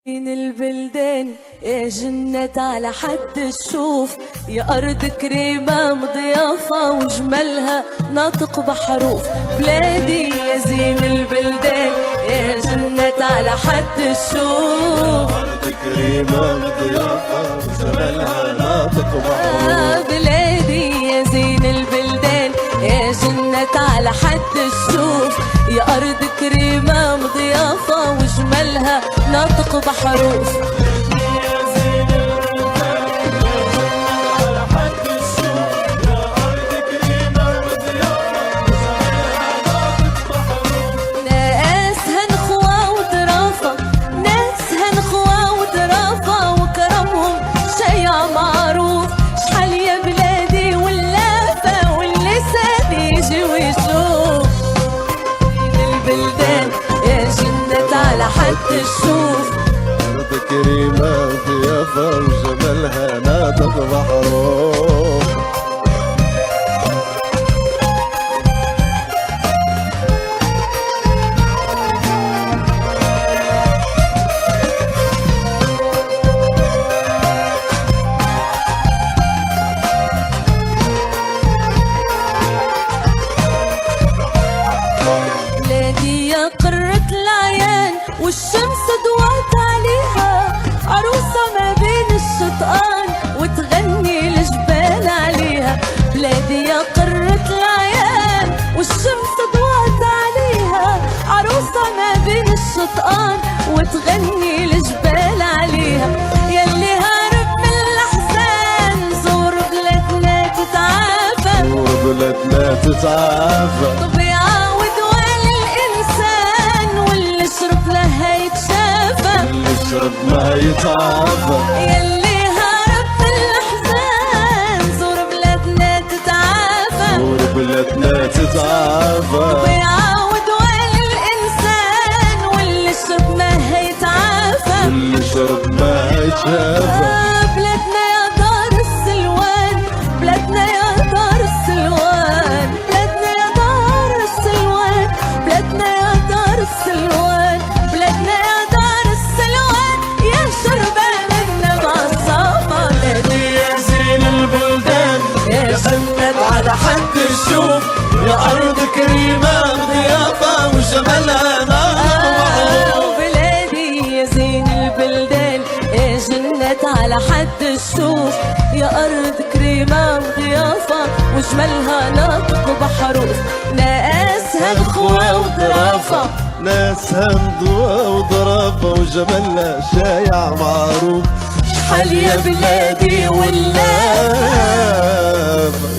من البلدان يا جنة على حد الشوف، يا أرض كريمة مضيافة وجمالها ناطق بحروف. بلادي يا زين البلدان يا جنة على حد الشوف، أرض كريمة مضيافة وجمالها ناطق بحروف. بلادي يا زين البلدان يا جنة على حد الشوف، يا أرض كريمة مضيافة وجمالها ناطق بحروف. حد الشوف أرض كريمة ضيافة وجمالها ناطق بحروف. بلادي يا قرة العيان والشمس ضوات عليها، عروسة ما بين الشطآن وتغني الجبال عليها. بلادي يا قرة العيان والشمس ضوات عليها، عروسة ما بين الشطآن وتغني الجبال عليها. يلي هارب من الأحزان زور بلادنا تتعافى، زور بلادنا تتعافى. يشرب ما يتعافى. يلي هارب من الأحزان زور بلادنا تتعافى، زور بلادنا تتعافى. ويعاود وائل الإنسان واللي شرب ما هيتعافى، واللي شرب ما هيتعافى. بلادنا يا دار السلوان، بلادنا يا دار السلوان، بلادنا يا دار السلوان، بلادنا يا دار السلوان، بلادنا يا على حد الشوف، يا أرض كريمة ضيافة وجمالها ناطق. بلادي يا زين البلدان يا جنة على حد الشوف، يا أرض كريمة ضيافة وجمالها ناطق بحروف. ناسها نخوة وظرافة، ناسها نضوى وظرافة وجمالها شايع معروف. شحال يا بلادي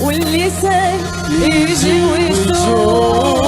واللسان يجي ويشوف.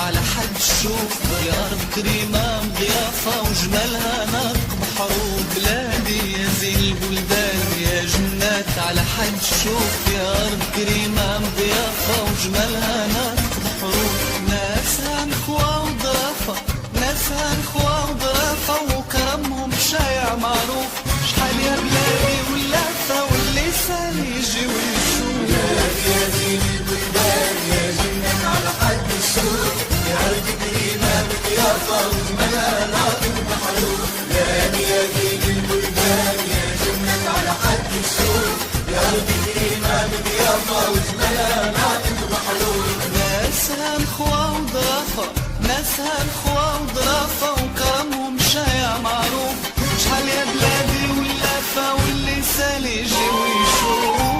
على حد الشوف، يا أرض كريمة ضيافة وجمالها ناطق بحروف. بلادي يا زين البلدان يا جنات على حد الشوف، يا أرض كريمة ضيافة وجمالها ناطق بحروف. ناسها نخوة وظرافة، ناسها نخوة وظرافة وكرمهم شايع معروف. شحال يا بلادي واللافة واللسان يجي ويشوف. بلادي يا زين البلدان يا جنات على حد الشوف، يا أرض كريمة بضيافة وجمالها ناطق بحروف. بلادي يا زين البلدان يا جنة على حد الشوف، يا أرض كريمة بضيافة وجمالها ناطق بحروف. ناسها نخوة وظرافة، ناسها نخوة وظرافة وكرمهم شايع معروف. شحال يا بلادي واللافة واللسان يجي ويشوف.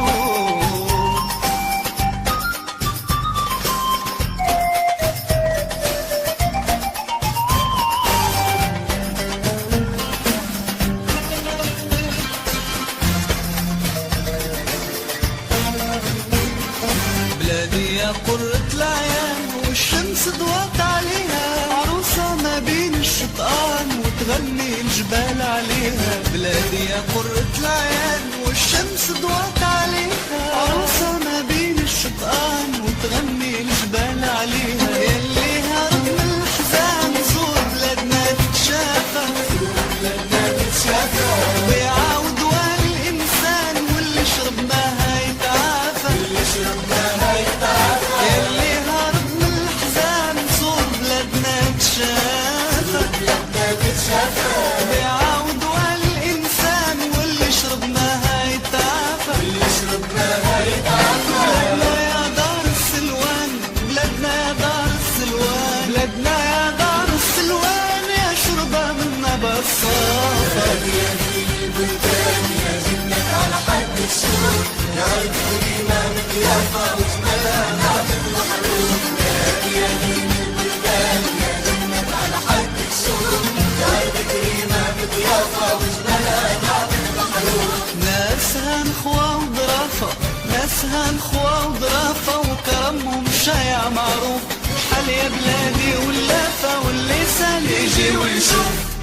يا قرة العيان والشمس ضوت عليها، عروسة ما بين الشطآن وتغني الجبال عليها. بلادي يا قرة العيان والشمس ضوت عليها، عروسة ما بين الشطآن وتغني الجبال عليها. يلي هرب من الحزان زور بلادنا تتشافى، ويعاود والإنسان واللي شرب ماها يتعافى. يلي هرب من الحزان زور بلادنا تتشافى، ويعاود والإنسان واللي شرب ماها يتعافى. بلادنا يا دار السلوان، بلادنا يا دار السلوان، بلادنا يا دار السلوان يا شربة منا بصافة. ناسها نخوة وظرافة، ناسها نخوة وظرافة وكرمهم شايع معروف. شحال يا بلادي ولافة واللسان يجي ويشوف.